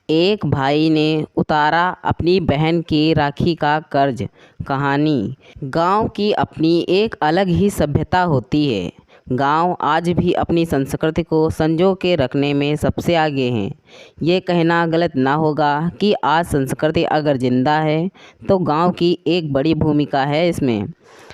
एक भाई ने उतारा अपनी बहन की राखी का कर्ज। कहानी। गांव की अपनी एक अलग ही सभ्यता होती है। गांव आज भी अपनी संस्कृति को संजो के रखने में सबसे आगे हैं। ये कहना गलत ना होगा कि आज संस्कृति अगर जिंदा है तो गांव की एक बड़ी भूमिका है इसमें।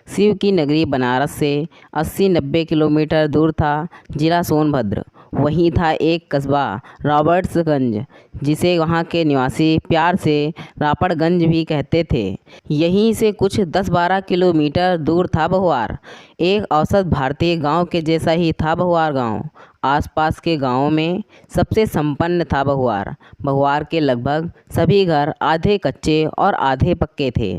शिव की नगरी बनारस से 80-90 किलोमीटर दूर था जिला सोनभद्र। वहीं था एक कस्बा रॉबर्ट्सगंज, जिसे वहाँ के निवासी प्यार से रापड़गंज भी कहते थे। यहीं से कुछ 10-12 किलोमीटर दूर था बहुआर। एक औसत भारतीय गांव के जैसा ही था बहुआर गांव। आसपास के गांवों में सबसे संपन्न था बहुआर। बहुआर के लगभग सभी घर आधे कच्चे और आधे पक्के थे।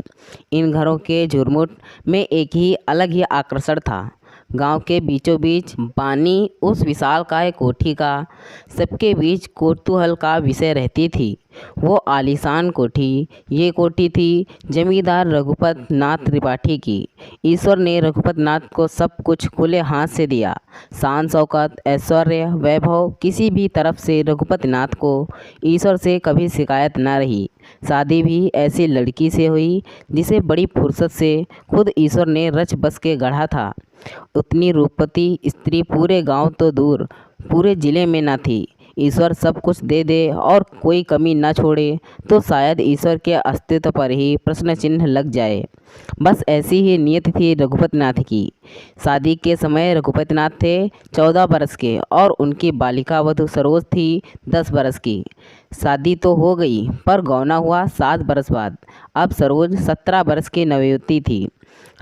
इन घरों के झुरमुट में एक ही अलग ही आकर्षण था। गांव के बीचों बीच बानी उस विशालकाय कोठी का सबके बीच कौतूहल का विषय रहती थी। वो आलीशान कोठी, ये कोठी थी जमींदार रघुपत नाथ त्रिपाठी की। ईश्वर ने रघुपत नाथ को सब कुछ खुले हाथ से दिया। शान शौकत, ऐश्वर्य, वैभव, किसी भी तरफ से रघुपत नाथ को ईश्वर से कभी शिकायत न रही। शादी भी ऐसी लड़की से हुई जिसे बड़ी फुर्सत से खुद ईश्वर ने रच बस के गढ़ा था। उतनी रूपवती स्त्री पूरे गांव तो दूर, पूरे ज़िले में न थी। ईश्वर सब कुछ दे दे और कोई कमी न छोड़े तो शायद ईश्वर के अस्तित्व पर ही प्रश्न चिन्ह लग जाए। बस ऐसी ही नियत थी रघुपत नाथ की। शादी के समय रघुपत नाथ थे 14 बरस के और उनकी बालिका वधू सरोज थी 10 बरस की। शादी तो हो गई पर गौना हुआ 7 बरस बाद। अब सरोज 17 बरस की नवयुवती थी।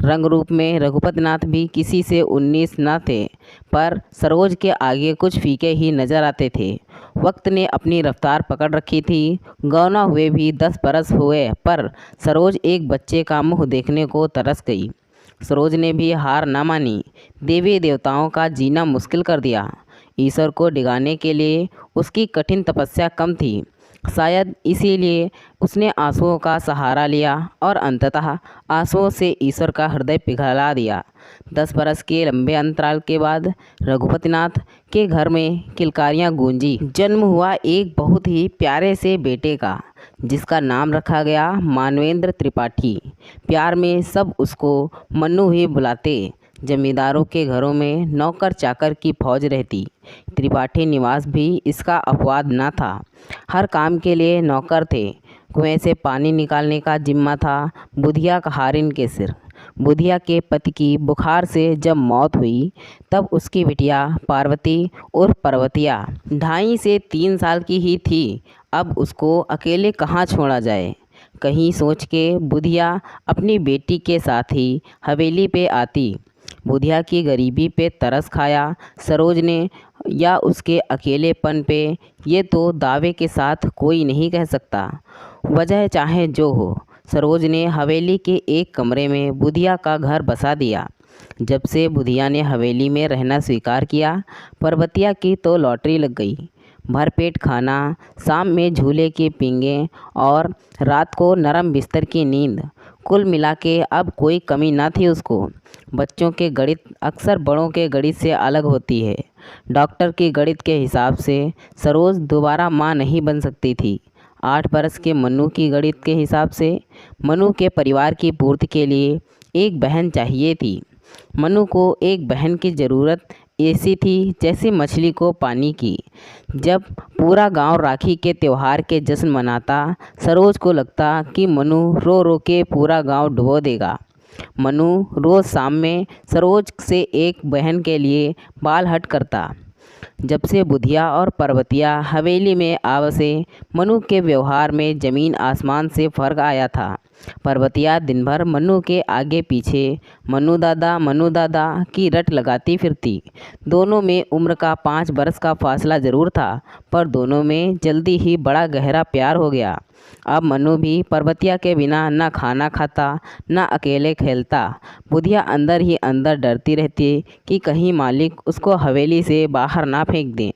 रंग रूप में रघुपत नाथ भी किसी से 19 न थे, पर सरोज के आगे कुछ फीके ही नजर आते थे। वक्त ने अपनी रफ्तार पकड़ रखी थी। गौना हुए भी 10 बरस हुए पर सरोज एक बच्चे का मुंह देखने को तरस गई। सरोज ने भी हार न मानी। देवी देवताओं का जीना मुश्किल कर दिया। ईश्वर को डिगाने के लिए उसकी कठिन तपस्या कम थी। शायद इसीलिए उसने आंसुओं का सहारा लिया और अंततः आंसुओं से ईश्वर का हृदय पिघला दिया। 10 बरस के लंबे अंतराल के बाद रघुपति नाथ के घर में किलकारियां गूंजी। जन्म हुआ एक बहुत ही प्यारे से बेटे का, जिसका नाम रखा गया मानवेंद्र त्रिपाठी। प्यार में सब उसको मन्नू ही बुलाते। जमींदारों के घरों में नौकर चाकर की फौज रहती। त्रिपाठी निवास भी इसका अपवाद न था। हर काम के लिए नौकर थे। कुएं से पानी निकालने का जिम्मा था बुधिया कहारिन के सिर। बुधिया के पति की बुखार से जब मौत हुई तब उसकी बिटिया पार्वती और पर्वतिया 2.5 से 3 साल की ही थी। अब उसको अकेले कहाँ छोड़ा जाए। कहीं सोच के बुधिया अपनी बेटी के साथ ही हवेली पे आती। बुधिया की गरीबी पे तरस खाया सरोज ने या उसके अकेलेपन पे, ये तो दावे के साथ कोई नहीं कह सकता। वजह चाहे जो हो, सरोज ने हवेली के एक कमरे में बुधिया का घर बसा दिया। जब से बुधिया ने हवेली में रहना स्वीकार किया, पर्वतिया की तो लॉटरी लग गई। भरपेट खाना, शाम में झूले के पींगे और रात को नरम बिस्तर की नींद, कुल मिला के अब कोई कमी ना थी उसको। बच्चों के गणित अक्सर बड़ों के गणित से अलग होती है। डॉक्टर की गणित के हिसाब से सरोज दोबारा माँ नहीं बन सकती थी। 8 बरस के मन्नू की गणित के हिसाब से मन्नू के परिवार की पूर्ति के लिए एक बहन चाहिए थी। मन्नू को एक बहन की ज़रूरत ऐसी थी जैसे मछली को पानी की। जब पूरा गांव राखी के त्यौहार के जश्न मनाता, सरोज को लगता कि मन्नू रो रो के पूरा गांव डुबो देगा। मन्नू रोज़ शाम में सरोज से एक बहन के लिए बाल हट करता। जब से बुधिया और पर्वतिया हवेली में आवसे, मन्नू के व्यवहार में ज़मीन आसमान से फ़र्क आया था। पर्वतिया दिन भर मन्नू के आगे पीछे मन्नू दादा की रट लगाती फिरती। दोनों में उम्र का 5 बरस का फासला ज़रूर था, पर दोनों में जल्दी ही बड़ा गहरा प्यार हो गया। अब मन्नू भी पर्वतिया के बिना न खाना खाता न अकेले खेलता। बुधिया अंदर ही अंदर डरती रहती कि कहीं मालिक उसको हवेली से बाहर ना फेंक दें।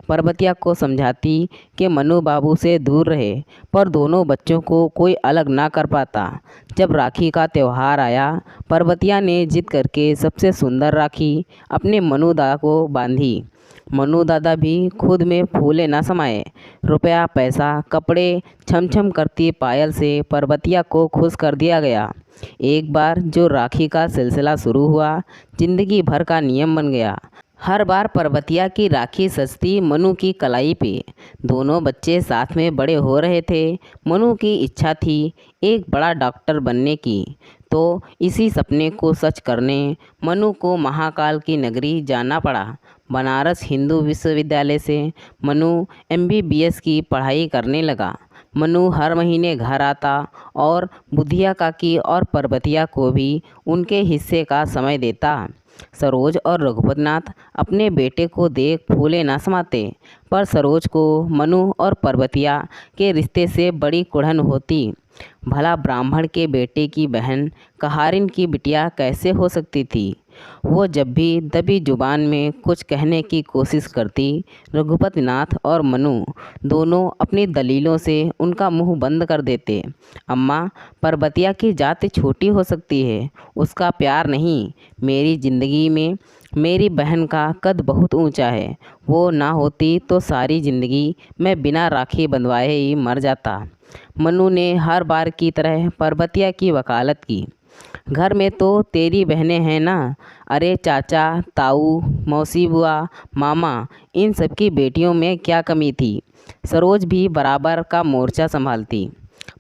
पर्वतिया को समझाती कि मन्नू बाबू से दूर रहे, पर दोनों बच्चों को कोई अलग ना कर पाता। जब राखी का त्यौहार आया, पर्वतिया ने जिद करके सबसे सुंदर राखी अपने मन्नू दा को बांधी। मनु दादा भी खुद में फूले न समाये। रुपया पैसा कपड़े छम छम करती पायल से पर्वतिया को खुश कर दिया गया। एक बार जो राखी का सिलसिला शुरू हुआ, जिंदगी भर का नियम बन गया। हर बार पर्वतिया की राखी सजती मनु की कलाई पे। दोनों बच्चे साथ में बड़े हो रहे थे। मनु की इच्छा थी एक बड़ा डॉक्टर बनने की, तो इसी सपने को सच करने मनु को महाकाल की नगरी जाना पड़ा। बनारस हिंदू विश्वविद्यालय से मनु MBBS की पढ़ाई करने लगा। मनु हर महीने घर आता और बुधिया काकी और पर्वतिया को भी उनके हिस्से का समय देता। सरोज और रघुपत नाथ अपने बेटे को देख फूले न समाते, पर सरोज को मनु और पर्वतिया के रिश्ते से बड़ी कुढ़न होती। भला ब्राह्मण के बेटे की बहन कहारिन की बिटिया कैसे हो सकती थी। वो जब भी दबी जुबान में कुछ कहने की कोशिश करती, रघुपत नाथ और मनु दोनों अपनी दलीलों से उनका मुंह बंद कर देते। अम्मा, पर्वतिया की जात छोटी हो सकती है, उसका प्यार नहीं। मेरी ज़िंदगी में मेरी बहन का कद बहुत ऊंचा है। वो ना होती तो सारी ज़िंदगी मैं बिना राखी बंधवाए ही मर जाता। मनु ने हर बार की तरह पर्वतिया की वकालत की। घर में तो तेरी बहनें हैं ना। अरे चाचा, ताऊ, मौसी बुआ, मामा, इन सबकी बेटियों में क्या कमी थी। सरोज भी बराबर का मोर्चा संभालती।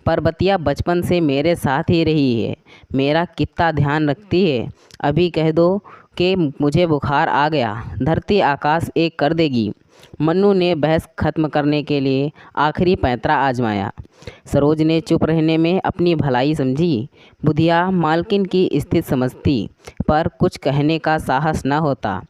पर्वतिया बचपन से मेरे साथ ही रही है, मेरा कितना ध्यान रखती है। अभी कह दो कि मुझे बुखार आ गया, धरती आकाश एक कर देगी। मन्नू ने बहस खत्म करने के लिए आखिरी पैंतरा आजमाया। सरोज ने चुप रहने में अपनी भलाई समझी। बुधिया मालकिन की स्थिति समझती, पर कुछ कहने का साहस न होता।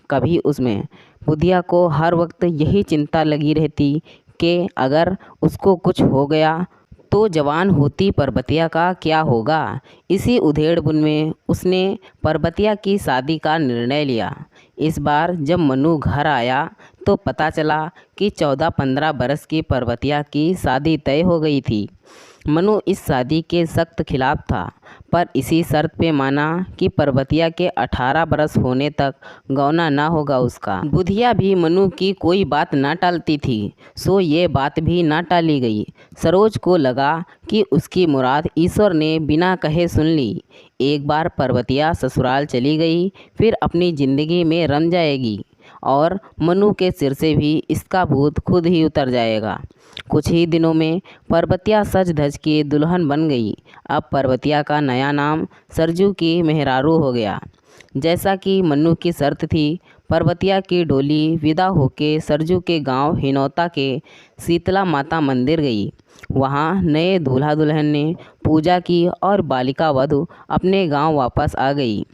कभी उसमें बुधिया को हर वक्त यही चिंता लगी रहती कि अगर उसको कुछ हो गया तो जवान होती पर्वतिया का क्या होगा। इसी उधेड़बुन में उसने पर्वतिया की शादी का निर्णय लिया। इस बार जब मनु घर आया तो पता चला कि 14-15 बरस की पर्वतिया की शादी तय हो गई थी। मनु इस शादी के सख्त खिलाफ था, पर इसी शर्त पे माना कि पर्वतिया के 18 बरस होने तक गौना ना होगा उसका। बुधिया भी मनु की कोई बात ना टालती थी, सो ये बात भी ना टाली गई। सरोज को लगा कि उसकी मुराद ईश्वर ने बिना कहे सुन ली। एक बार पर्वतिया ससुराल चली गई, फिर अपनी ज़िंदगी में रम जाएगी और मनु के सिर से भी इसका भूत खुद ही उतर जाएगा। कुछ ही दिनों में पर्वतिया सज धज के दुल्हन बन गई। अब पर्वतिया का नया नाम सरजू की मेहरारू हो गया। जैसा कि मन्नू की शर्त थी, पर्वतिया की डोली विदा होके सरजू के गांव हिनौता के शीतला माता मंदिर गई। वहां नए दूल्हा दुल्हन ने पूजा की और बालिका वधू अपने गांव वापस आ गई।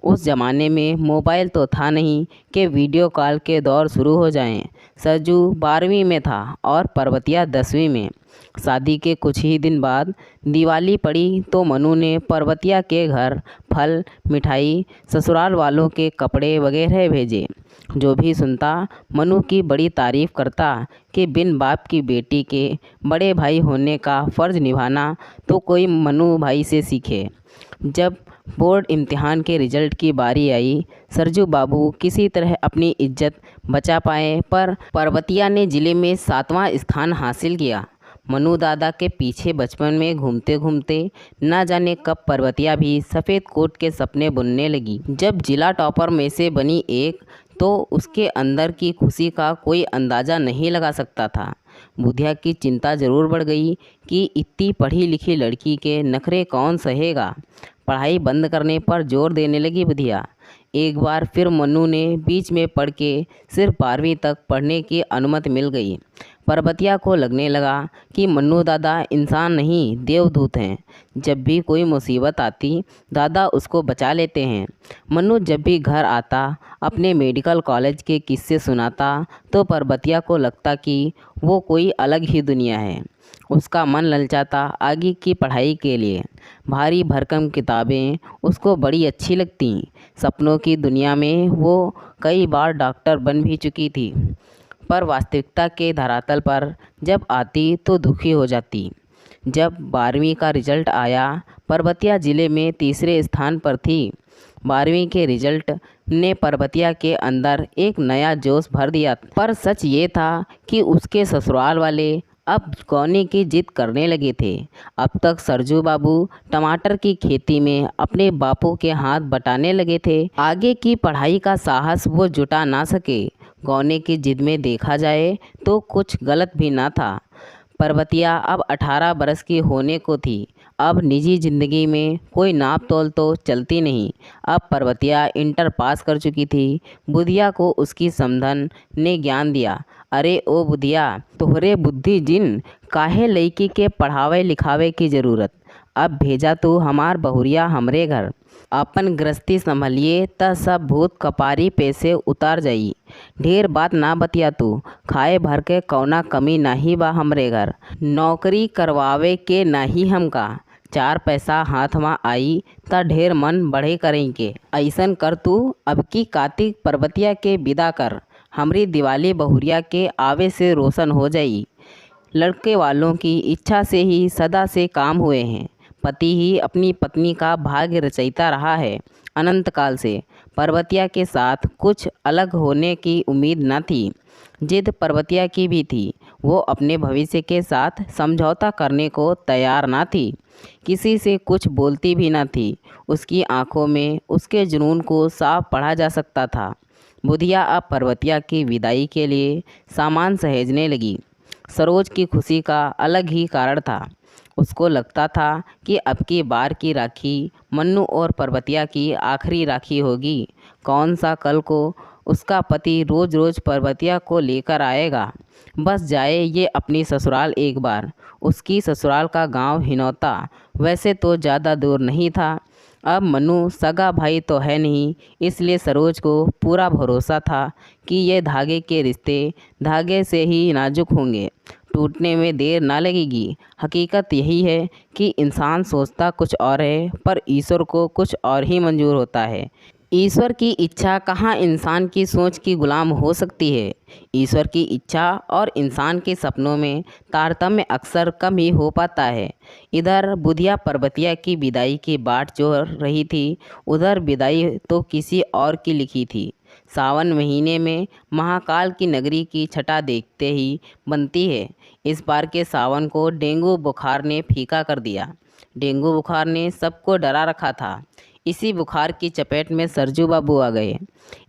उस ज़माने में मोबाइल तो था नहीं कि वीडियो कॉल के दौर शुरू हो जाएं। सरजू 12वीं में था और पर्वतिया 10वीं में। शादी के कुछ ही दिन बाद दिवाली पड़ी तो मनु ने पर्वतिया के घर फल, मिठाई, ससुराल वालों के कपड़े वगैरह भेजे। जो भी सुनता मनु की बड़ी तारीफ़ करता कि बिन बाप की बेटी के बड़े भाई होने का फ़र्ज़ निभाना तो कोई मनु भाई से सीखे। जब बोर्ड इम्तिहान के रिजल्ट की बारी आई, सरजू बाबू किसी तरह अपनी इज्जत बचा पाए, पर पर्वतिया ने ज़िले में 7वां स्थान हासिल किया। मनु दादा के पीछे बचपन में घूमते घूमते न जाने कब पर्वतिया भी सफ़ेद कोट के सपने बुनने लगी। जब जिला टॉपर में से बनी एक, तो उसके अंदर की खुशी का कोई अंदाज़ा नहीं लगा सकता था। बुधिया की चिंता ज़रूर बढ़ गई कि इतनी पढ़ी लिखी लड़की के नखरे कौन सहेगा। पढ़ाई बंद करने पर जोर देने लगी बुधिया। एक बार फिर मनु ने बीच में पढ़ के सिर्फ 12वीं तक पढ़ने की अनुमति मिल गई। पर्वतिया को लगने लगा कि मन्नू दादा इंसान नहीं देवदूत हैं। जब भी कोई मुसीबत आती दादा उसको बचा लेते हैं। मन्नू जब भी घर आता अपने मेडिकल कॉलेज के किस्से सुनाता तो पर्वतिया को लगता कि वो कोई अलग ही दुनिया है। उसका मन ललचाता आगे की पढ़ाई के लिए। भारी भरकम किताबें उसको बड़ी अच्छी लगतीं। सपनों की दुनिया में वो कई बार डॉक्टर बन भी चुकी थी, पर वास्तविकता के धरातल पर जब आती तो दुखी हो जाती। जब 12वीं का रिजल्ट आया, पर्वतिया ज़िले में 3रे स्थान पर थी। 12वीं के रिजल्ट ने पर्वतिया के अंदर एक नया जोश भर दिया। पर सच ये था कि उसके ससुराल वाले अब गौने की जिद करने लगे थे। अब तक सरजू बाबू टमाटर की खेती में अपने बापू के हाथ बटाने लगे थे। आगे की पढ़ाई का साहस वो जुटा ना सके। गौने की जिद में देखा जाए तो कुछ गलत भी ना था। पर्वतिया अब 18 बरस की होने को थी। अब निजी ज़िंदगी में कोई नाप तोल तो चलती नहीं। अब पर्वतिया इंटर पास कर चुकी थी। बुधिया को उसकी समधन ने ज्ञान दिया। अरे ओ बुधिया, तोहरे बुद्धि जिन काहे लइकी के पढ़ावे लिखावे की ज़रूरत। अब भेजा तू हमार बहुरिया हमरे घर। अपन गृहस्थी संभलिए त सब भूत कपारी पे से उतार जाई। ढेर बात ना बतिया तू। खाए भर के कौना कमी नाही बा हमरे घर। नौकरी करवावे के नाही हमका। 4 पैसा हाथ में आई त ढेर मन बढ़े करें के। ऐसन कर तू अब की कार्तिक पर्वतिया के विदा कर। हमरी दिवाली बहुरिया के आवे से रोशन हो जाई। लड़के वालों की इच्छा से ही सदा से काम हुए हैं। पति ही अपनी पत्नी का भाग्य रचयिता रहा है अनंत काल से। पर्वतिया के साथ कुछ अलग होने की उम्मीद न थी। जिद पर्वतिया की भी थी। वो अपने भविष्य के साथ समझौता करने को तैयार ना थी। किसी से कुछ बोलती भी ना थी। उसकी आंखों में उसके जुनून को साफ पढ़ा जा सकता था। बुधिया अब पर्वतिया की विदाई के लिए सामान सहेजने लगी। सरोज की खुशी का अलग ही कारण था। उसको लगता था कि अब की बार की राखी मन्नू और पर्वतिया की आखिरी राखी होगी। कौन सा कल को उसका पति रोज़ रोज़ पर्वतिया को लेकर आएगा। बस जाए ये अपनी ससुराल एक बार। उसकी ससुराल का गांव हिनौता वैसे तो ज़्यादा दूर नहीं था। अब मन्नू सगा भाई तो है नहीं, इसलिए सरोज को पूरा भरोसा था कि ये धागे के रिश्ते धागे से ही नाजुक होंगे। टूटने में देर ना लगेगी। हकीकत यही है कि इंसान सोचता कुछ और है पर ईश्वर को कुछ और ही मंजूर होता है। ईश्वर की इच्छा कहाँ इंसान की सोच की गुलाम हो सकती है। ईश्वर की इच्छा और इंसान के सपनों में तारतम्य अक्सर कम ही हो पाता है। इधर बुधिया पर्वतिया की विदाई की बाट जो रही थी, उधर विदाई तो किसी और की लिखी थी। सावन महीने में महाकाल की नगरी की छटा देखते ही बनती है। इस बार के सावन को डेंगू बुखार ने फीका कर दिया। डेंगू बुखार ने सबको डरा रखा था। इसी बुखार की चपेट में सरजू बाबू आ गए।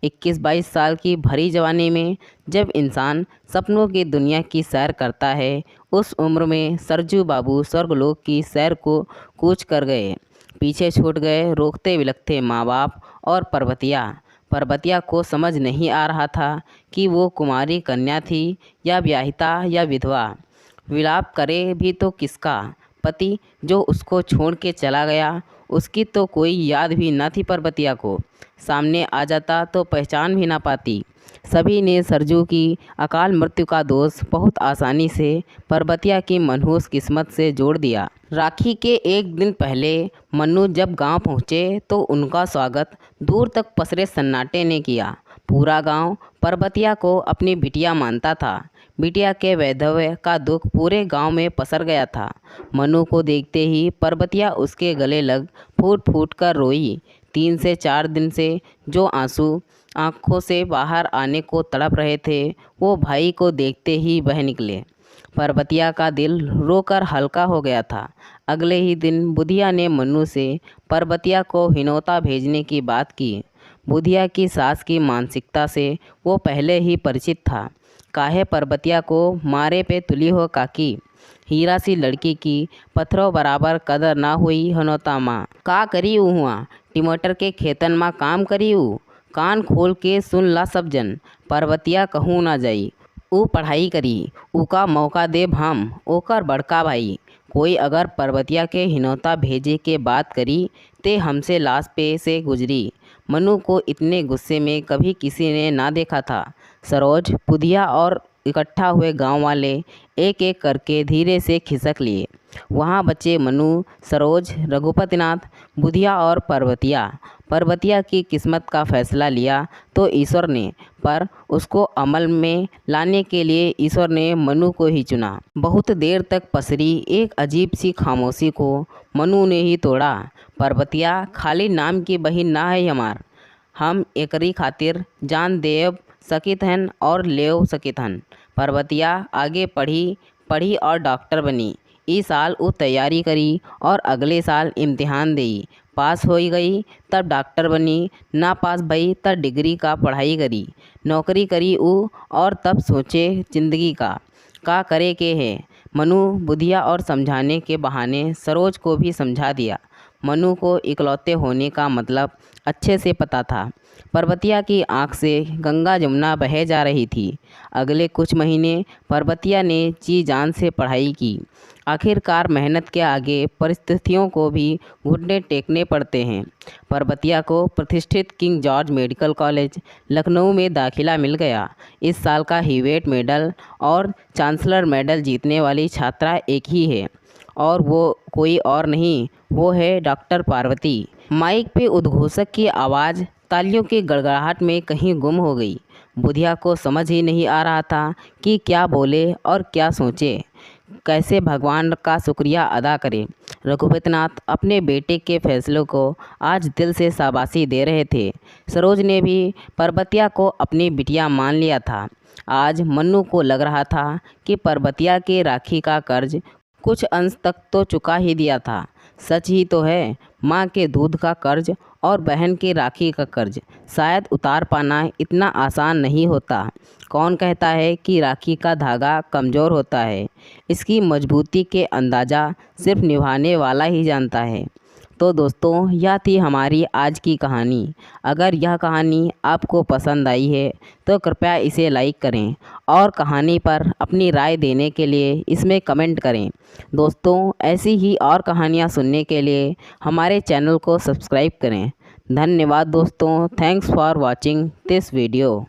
21-22 साल की भरी जवानी में जब इंसान सपनों की दुनिया की सैर करता है, उस उम्र में सरजू बाबू स्वर्गलोक की सैर को कूच कर गए। पीछे छूट गए रोकते विलखते माँ बाप और पर्वतिया को समझ नहीं आ रहा था कि वो कुमारी कन्या थी या ब्याहिता या विधवा। विलाप करे भी तो किसका। पति जो उसको छोड़ के चला गया, उसकी तो कोई याद भी न थी पर्वतिया को। सामने आ जाता तो पहचान भी ना पाती। सभी ने सरजू की अकाल मृत्यु का दोष बहुत आसानी से पर्वतिया की मनहूस किस्मत से जोड़ दिया। राखी के एक दिन पहले मन्नू जब गांव पहुंचे तो उनका स्वागत दूर तक पसरे सन्नाटे ने किया। पूरा गांव पर्वतिया को अपनी बिटिया मानता था। बिटिया के वैधव्य का दुख पूरे गांव में पसर गया था। मन्नू को देखते ही पर्वतिया उसके गले लग फूट फूट कर रोई। 3 से 4 दिन से जो आंसू आँखों से बाहर आने को तड़प रहे थे, वो भाई को देखते ही बह निकले। पर्वतिया का दिल रोकर हल्का हो गया था। अगले ही दिन बुधिया ने मन्नू से पर्वतिया को हिनौता भेजने की बात की। बुधिया की सास की मानसिकता से वो पहले ही परिचित था। काहे पर्वतिया को मारे पे तुली हो काकी। हीरा सी लड़की की पत्थरों बराबर कदर ना हुई हिनौता माँ। का करी हुआ टमाटर के खेतन माँ काम करी। कान खोल के सुन ला सब जन। पर्वतिया कहूँ ना जाई। ऊ पढ़ाई करी, ऊका मौका देब हम, ओकर बड़का भाई। कोई अगर पर्वतिया के हिनौता भेजे के बात करी ते हमसे लाश पे से गुजरी। मनु को इतने गुस्से में कभी किसी ने ना देखा था। सरोज, बुधिया और इकट्ठा हुए गांव वाले एक एक करके धीरे से खिसक लिए। वहाँ बचे मनु, सरोज, रघुपतिनाथ, बुधिया और पर्वतिया। पर्वतिया की किस्मत का फैसला लिया तो ईश्वर ने, पर उसको अमल में लाने के लिए ईश्वर ने मनु को ही चुना। बहुत देर तक पसरी एक अजीब सी खामोशी को मनु ने ही तोड़ा। पर्वतिया खाली नाम की बहिन ना है हमार, हम एकरी खातिर जान देव सकित हन और लेव सकित हन। पर्वतिया आगे पढ़ी और डॉक्टर बनी। इस साल वो तैयारी करी और अगले साल इम्तिहान दी। पास हो गई तब डॉक्टर बनी, ना पास भई तब डिग्री का पढ़ाई करी, नौकरी करी वो और तब सोचे जिंदगी का करे के है। मनु बुधिया और समझाने के बहाने सरोज को भी समझा दिया। मनु को इकलौते होने का मतलब अच्छे से पता था। पर्वतिया की आंख से गंगा जमुना बह जा रही थी। अगले कुछ महीने पर्वतिया ने जी जान से पढ़ाई की। आखिरकार मेहनत के आगे परिस्थितियों को भी घुटने टेकने पड़ते हैं। पर्वतिया को प्रतिष्ठित king George medical college Lucknow में दाखिला मिल गया। इस साल का हीवेट मेडल और चांसलर मेडल जीतने वाली छात्रा एक ही है और वो कोई और नहीं, वो है डॉक्टर पार्वती। माइक पे उद्घोषक की आवाज़ तालियों की गड़गड़ाहट में कहीं गुम हो गई। बुधिया को समझ ही नहीं आ रहा था कि क्या बोले और क्या सोचे, कैसे भगवान का शुक्रिया अदा करे। रघुपतिनाथ अपने बेटे के फैसलों को आज दिल से शाबाशी दे रहे थे। सरोज ने भी पर्वतिया को अपनी बिटिया मान लिया था। आज मन्नू को लग रहा था कि पर्वतिया के राखी का कर्ज कुछ अंश तक तो चुका ही दिया था। सच ही तो है, माँ के दूध का कर्ज और बहन के राखी का कर्ज शायद उतार पाना इतना आसान नहीं होता। कौन कहता है कि राखी का धागा कमज़ोर होता है? इसकी मजबूती के अंदाज़ा सिर्फ निभाने वाला ही जानता है। तो दोस्तों, यह थी हमारी आज की कहानी। अगर यह कहानी आपको पसंद आई है तो कृपया इसे लाइक करें और कहानी पर अपनी राय देने के लिए इसमें कमेंट करें। दोस्तों, ऐसी ही और कहानियाँ सुनने के लिए हमारे चैनल को सब्सक्राइब करें। धन्यवाद दोस्तों। Thanks for watching this video.